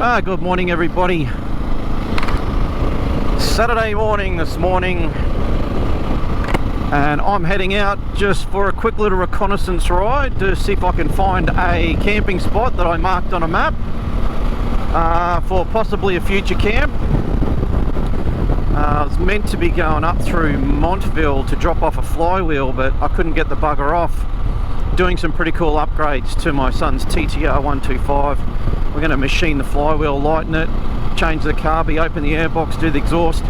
Good morning, everybody. Saturday morning this morning, and I'm heading out just for a quick little reconnaissance ride to see if I can find a camping spot that I marked on a map for possibly a future camp. I was meant to be going up through Montville to drop off a flywheel, but I couldn't get the bugger off. Doing some pretty cool upgrades to my son's TTR 125. We're going to machine the flywheel, lighten it, change the carby, open the airbox, do the exhaust,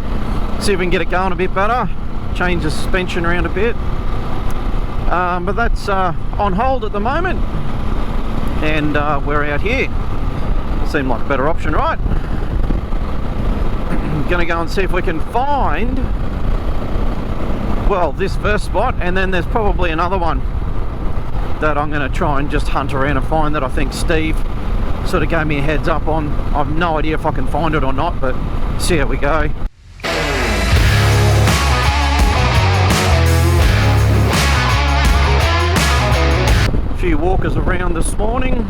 see if we can get it going a bit better, change the suspension around a bit. But that's on hold at the moment, and we're out here. Seemed like a better option, right? Gonna go and see if we can find, well, this first spot, and then there's probably another one that I'm going to try and just hunt around and find that I think Steve sort of gave me a heads up on. I've no idea if I can find it or not, but see how we go. A few walkers around this morning.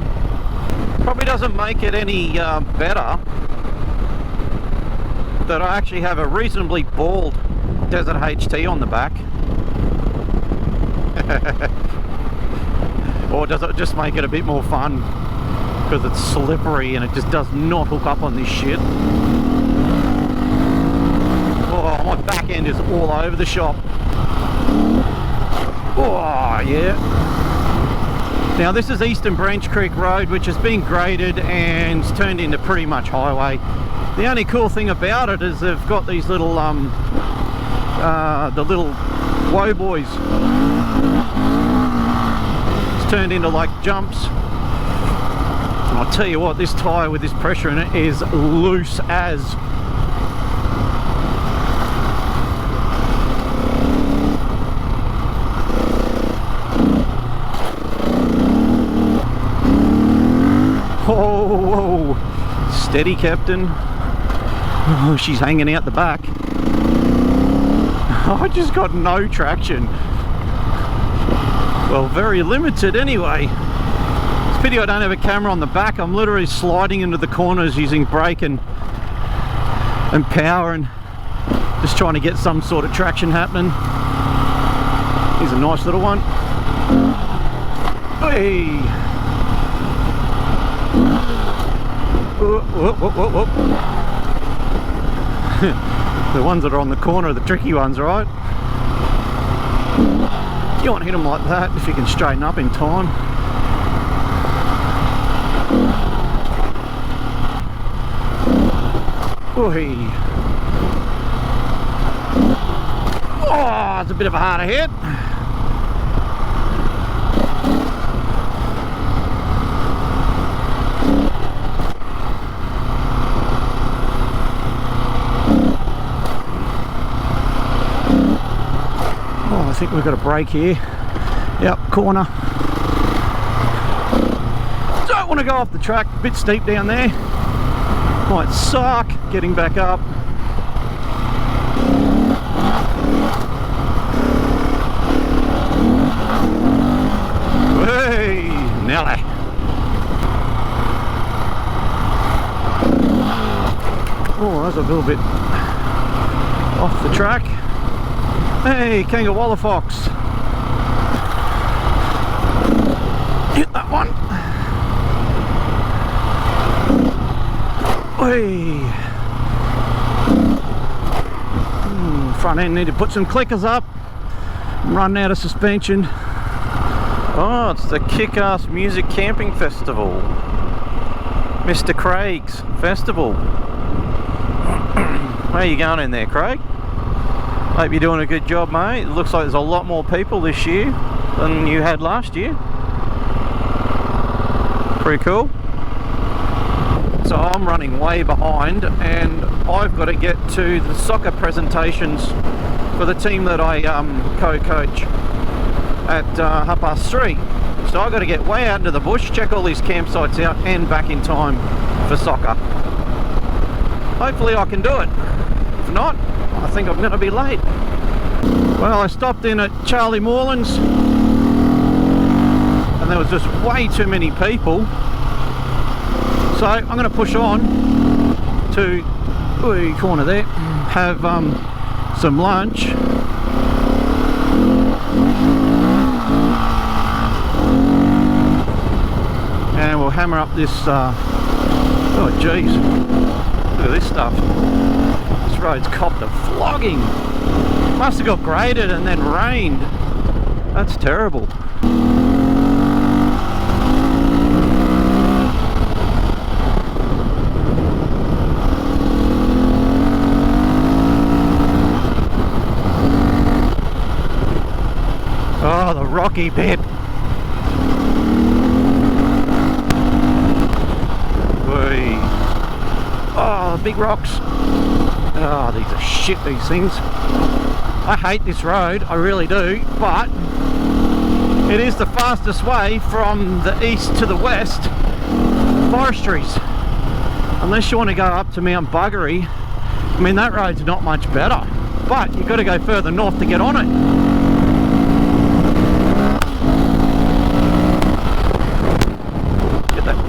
Probably doesn't make it any better that I actually have a reasonably bald Desert HT on the back. Or does it just make it a bit more fun because it's slippery and it just does not hook up on this shit? Oh, my back end is all over the shop. Oh, yeah. Now this is Eastern Branch Creek Road, which has been graded and turned into pretty much highway. The only cool thing about it is they've got these little the little woe boys. It's turned into like jumps. And I'll tell you what, this tyre with this pressure in it is loose as. Oh, steady, Captain. Oh, she's hanging out the back. I just got no traction. Well, very limited anyway. It's a pity I don't have a camera on the back. I'm literally sliding into the corners using brake and power and just trying to get some sort of traction happening. Here's a nice little one. Hey! Whoop, whoop, whoop, whoop, whoop. The ones that are on the corner are the tricky ones, right? You won't hit them like that if you can straighten up in time. Ooh. Oh, it's a bit of a harder hit. I think we've got a break here. Yep, corner. Don't want to go off the track, a bit steep down there. Might suck getting back up. Hey, Nelly. Oh, that's a little bit off the track. Hey, Kangaroo Fox. Hit that one. Hey. Front end need to put some clickers up. I'm running out of suspension. Oh, it's the Kick-Ass Music Camping Festival. Mr. Craig's Festival. How are you going in there, Craig? Hope you're doing a good job, mate. It looks like there's a lot more people this year than you had last year. Pretty cool. So I'm running way behind, and I've got to get to the soccer presentations for the team that I co-coach at 3:30. So I've got to get way out into the bush, check all these campsites out, and back in time for soccer. Hopefully I can do it. If not, I think I'm going to be late. Well, I stopped in at Charlie Moreland's and there was just way too many people. So I'm going to push on to the corner there, have some lunch. And we'll hammer up this, oh geez, look at this stuff. This road's copped a flogging. Must have got graded and then rained. That's terrible. Oh, the rocky bit. Whee. Oh, the big rocks. Oh, these are shit, these things. I hate this road, I really do, but it is the fastest way from the east to the west forestries. Unless you want to go up to Mount Buggery, I mean, that road's not much better, but you've got to go further north to get on it.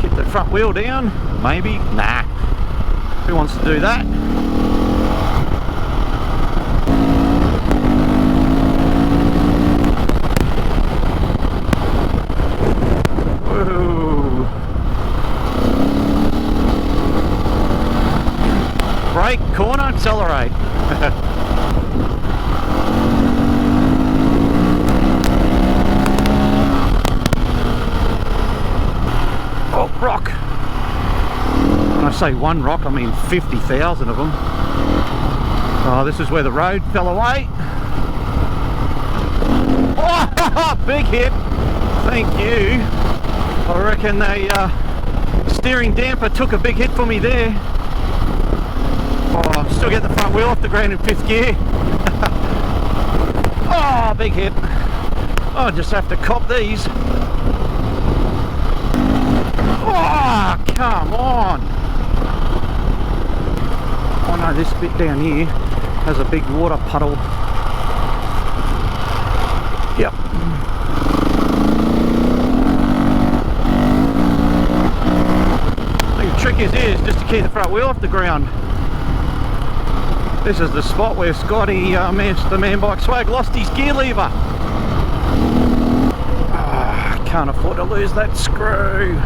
Get the front wheel down, maybe? Nah. Who wants to do that? Whoa. Brake, corner, accelerate. Oh, rock. When I say one rock, I mean 50,000 of them. Oh, this is where the road fell away. Oh, big hit. Thank you. I reckon the steering damper took a big hit for me there. Oh, I'm still getting the front wheel off the ground in 5th gear. Oh, big hit. I just have to cop these. Oh, come on. Oh no, this bit down here has a big water puddle. Yep. The trick is just to keep the front wheel off the ground. This is the spot where Scotty, the Man Bike Swag, lost his gear lever. Oh, I can't afford to lose that screw.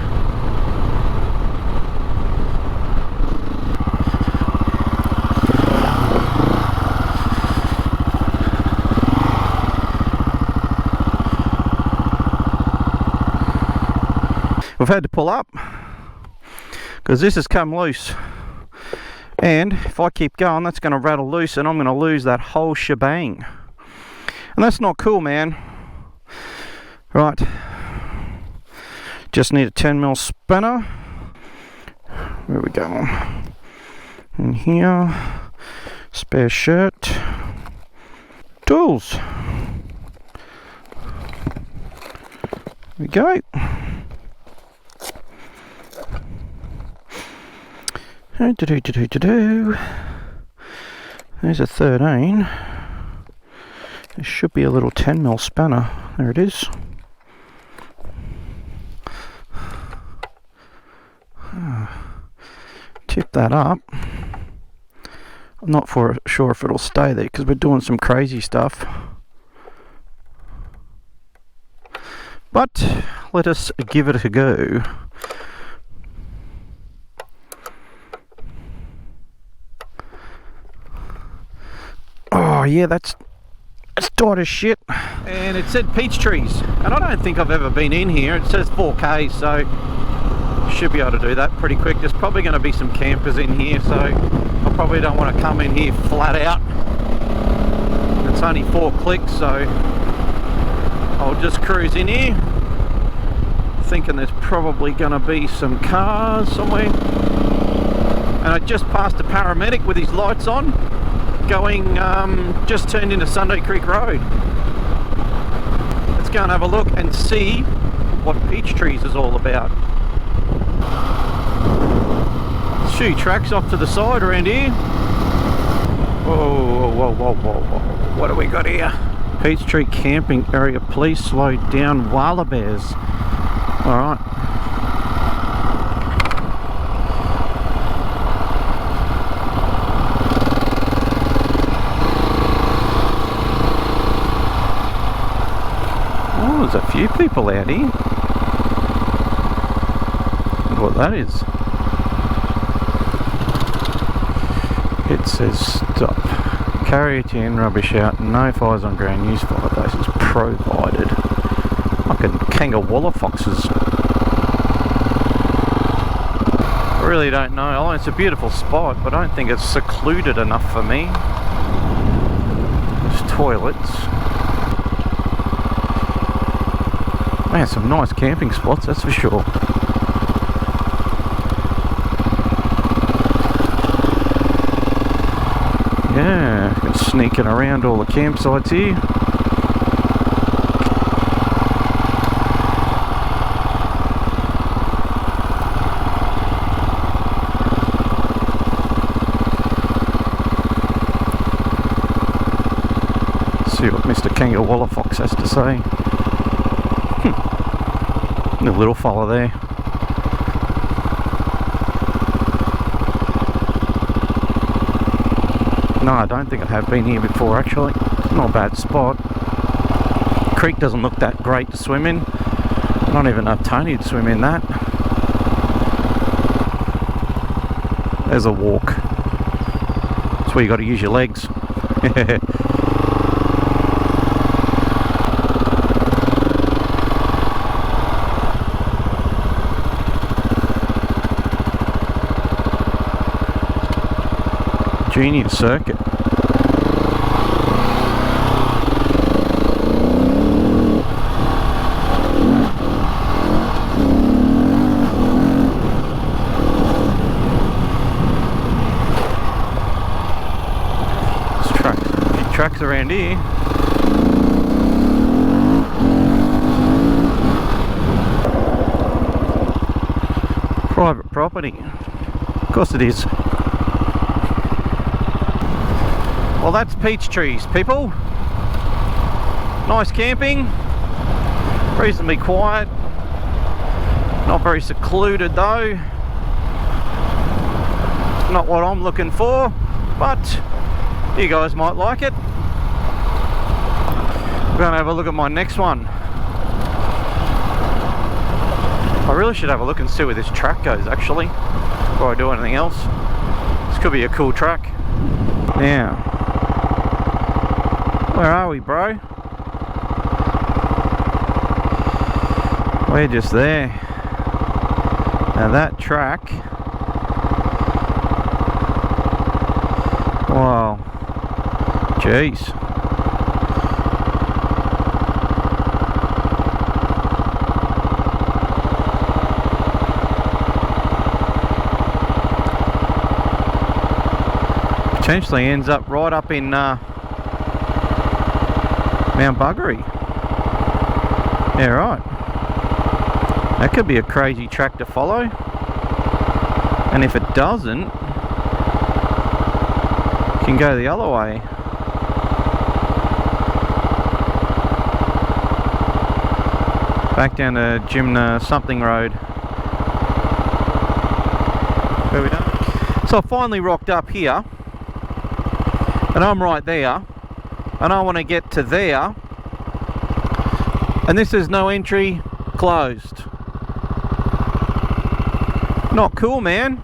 We've had to pull up because this has come loose, and if I keep going that's going to rattle loose and I'm going to lose that whole shebang, and that's not cool, man. Right, just need a 10mm spinner. Where we go? In here, spare shirt, tools. There we go. There's a 13. There should be a little 10mm spanner. There it is. Tip that up. I'm not sure if it'll stay there because we're doing some crazy stuff. But let us give it a go. Oh yeah, that's tight as shit. And it said peach trees, and I don't think I've ever been in here. It says 4K, so should be able to do that pretty quick. There's probably going to be some campers in here, so I probably don't want to come in here flat out. It's only 4 clicks, so I'll just cruise in here, thinking there's probably going to be some cars somewhere. And I just passed a paramedic with his lights on, going, just turned into Sunday Creek Road. Let's go and have a look and see what peach trees is all about. A few tracks off to the side around here. Whoa, whoa, whoa, whoa, whoa. What do we got here? Peachtree camping area, please slow down, Walla bears. Alright. few people out here. Look what that is. It says stop. Carry it in, rubbish out, no fires on ground, use fire bases provided. Fucking kangaroo foxes. I really don't know. Oh, it's a beautiful spot, but I don't think it's secluded enough for me. There's toilets. Man, some nice camping spots, that's for sure. Yeah, sneaking around all the campsites here. See what Mr. Kangaroo Fox has to say. The little fella there. No, I don't think I have been here before actually. It's not a bad spot. Creek doesn't look that great to swim in. I don't even know if Tony would swim in that. There's a walk. That's where you got to use your legs. Genius circuit. There's tracks around here. Private property. Of course it is. Well, that's peach trees, people. Nice camping, reasonably quiet, not very secluded though. Not what I'm looking for, but you guys might like it. We're going to have a look at my next one. I really should have a look and see where this track goes actually, before I do anything else. This could be a cool track. Now, where are we, bro? We're just there. Now that track. Wow. Jeez. Potentially ends up right up in Mount Buggery. Yeah, right. That could be a crazy track to follow. And if it doesn't, you can go the other way. Back down to Gymna something road. Where we done? So I finally rocked up here. And I'm right there. And I want to get to there, and this is no entry, closed. Not cool, man.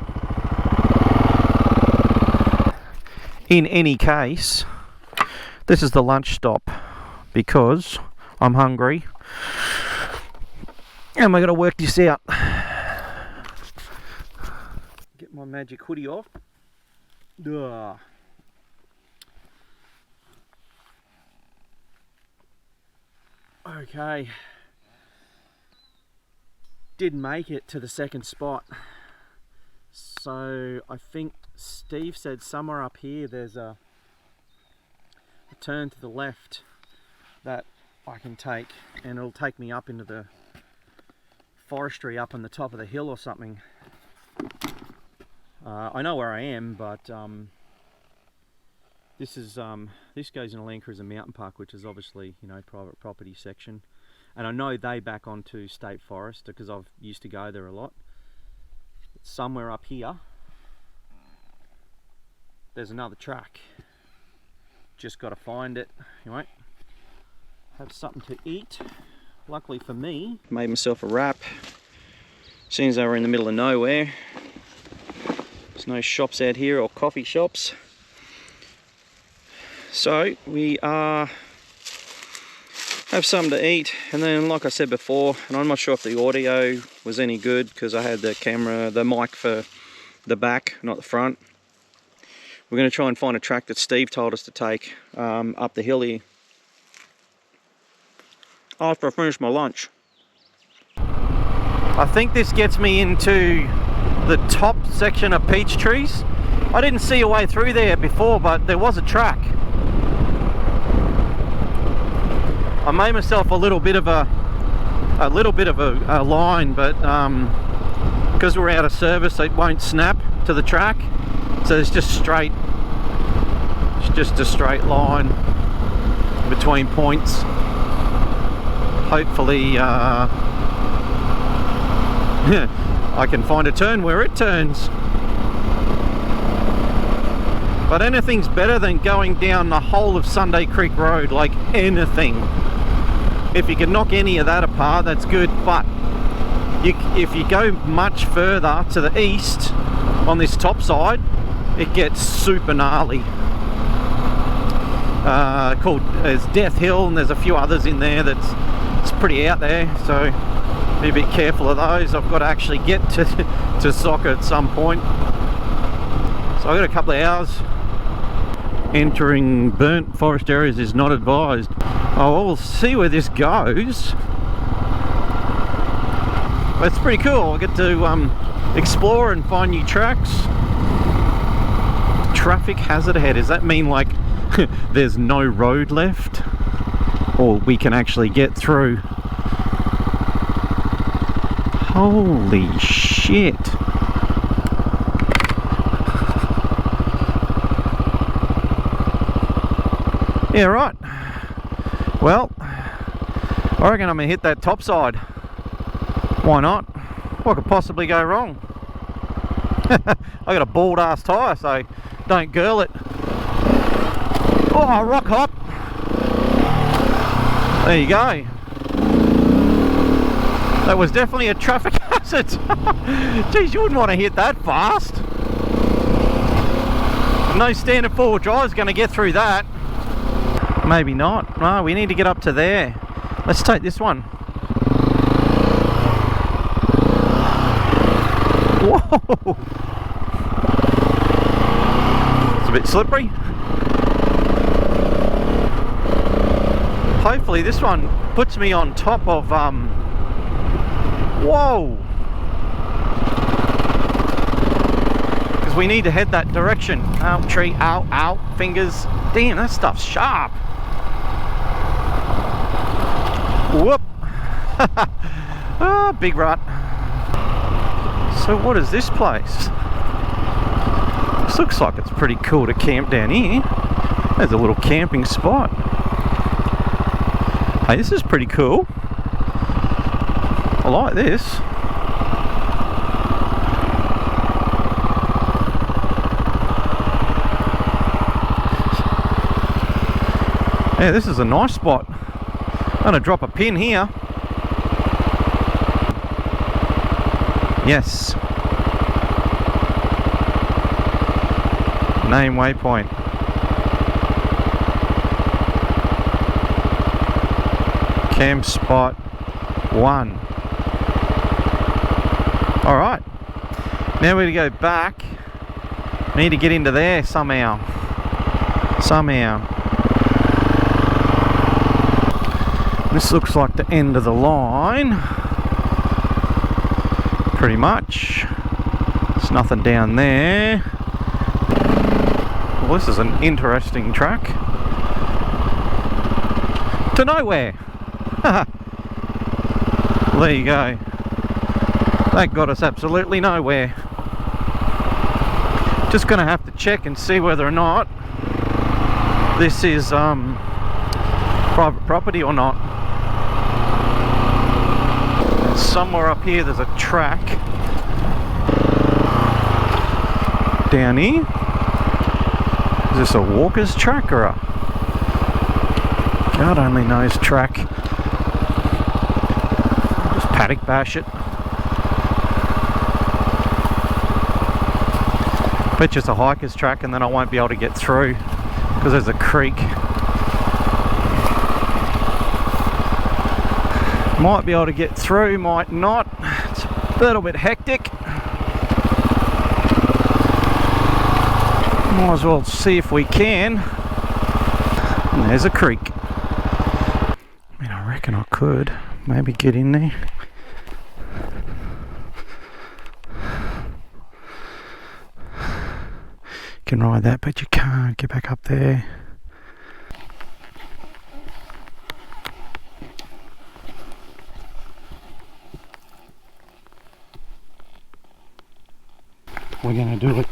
In any case, this is the lunch stop because I'm hungry and we're going to work this out. Get my magic hoodie off. Ugh. Okay, did make it to the second spot. So I think Steve said somewhere up here there's a turn to the left that I can take, and it'll take me up into the forestry up on the top of the hill or something. I know where I am, but this goes in a Land Cruiser Mountain Park, which is obviously, you know, private property section, and I know they back onto State Forest because I've used to go there a lot. Somewhere up here there's another track. Just got to find it. Anyway, have something to eat luckily for me, made myself a wrap. Seeing as they were in the middle of nowhere, there's no shops out here or coffee shops. So we have something to eat, and then like I said before, and I'm not sure if the audio was any good because I had the mic for the back, not the front. We're going to try and find a track that Steve told us to take up the hill here after I finish my lunch. I think this gets me into the top section of peach trees. I didn't see a way through there before, but there was a track. I made myself a little bit of a line, but because we're out of service, it won't snap to the track. So it's just straight. It's just a straight line between points. Hopefully, I can find a turn where it turns. But anything's better than going down the whole of Sunday Creek Road, like anything. If you can knock any of that apart, that's good. But if you go much further to the east on this top side, it gets super gnarly. There's Death Hill, and there's a few others in there it's pretty out there, so be a bit careful of those. I've got to actually get to soccer at some point, so I've got a couple of hours. Entering burnt forest areas is not advised. Oh, we'll see where this goes. But it's pretty cool. I get to explore and find new tracks. Traffic hazard ahead. Does that mean like there's no road left, or we can actually get through? Holy shit. Yeah, right. Well, I reckon I'm gonna hit that top side. Why not? What could possibly go wrong? I got a bald ass tyre, so don't girl it. Oh, rock hop. There you go. That was definitely a traffic hazard. Geez, you wouldn't want to hit that fast. No standard four-wheel drive is going to get through that. Maybe not. No, we need to get up to there. Let's take this one. Whoa! It's a bit slippery. Hopefully this one puts me on top of whoa! Because we need to head that direction. Ow, tree, ow, ow, fingers. Damn, that stuff's sharp. Whoop! Ah, big rut. So what is this place? This looks like it's pretty cool to camp down here. There's a little camping spot. Hey, this is pretty cool. I like this. Yeah, this is a nice spot. I'm gonna drop a pin here. Yes. Name waypoint. Camp spot 1. Alright. Now we're going to go back. We need to get into there somehow. This looks like the end of the line. Pretty much. There's nothing down there. Well, this is an interesting track. To nowhere. There you go. That got us absolutely nowhere. Just gonna have to check and see whether or not this is private property or not. Somewhere up here there's a track. Down here. Is this a walker's track or a... God only knows track. paddock bash it. But just a hiker's track, and then I won't be able to get through because there's a creek. Might be able to get through, might not. It's a little bit hectic. Might as well see if we can. And there's a creek. I mean, I reckon I could maybe get in there. You can ride that, but you can't get back up there. We're gonna do it.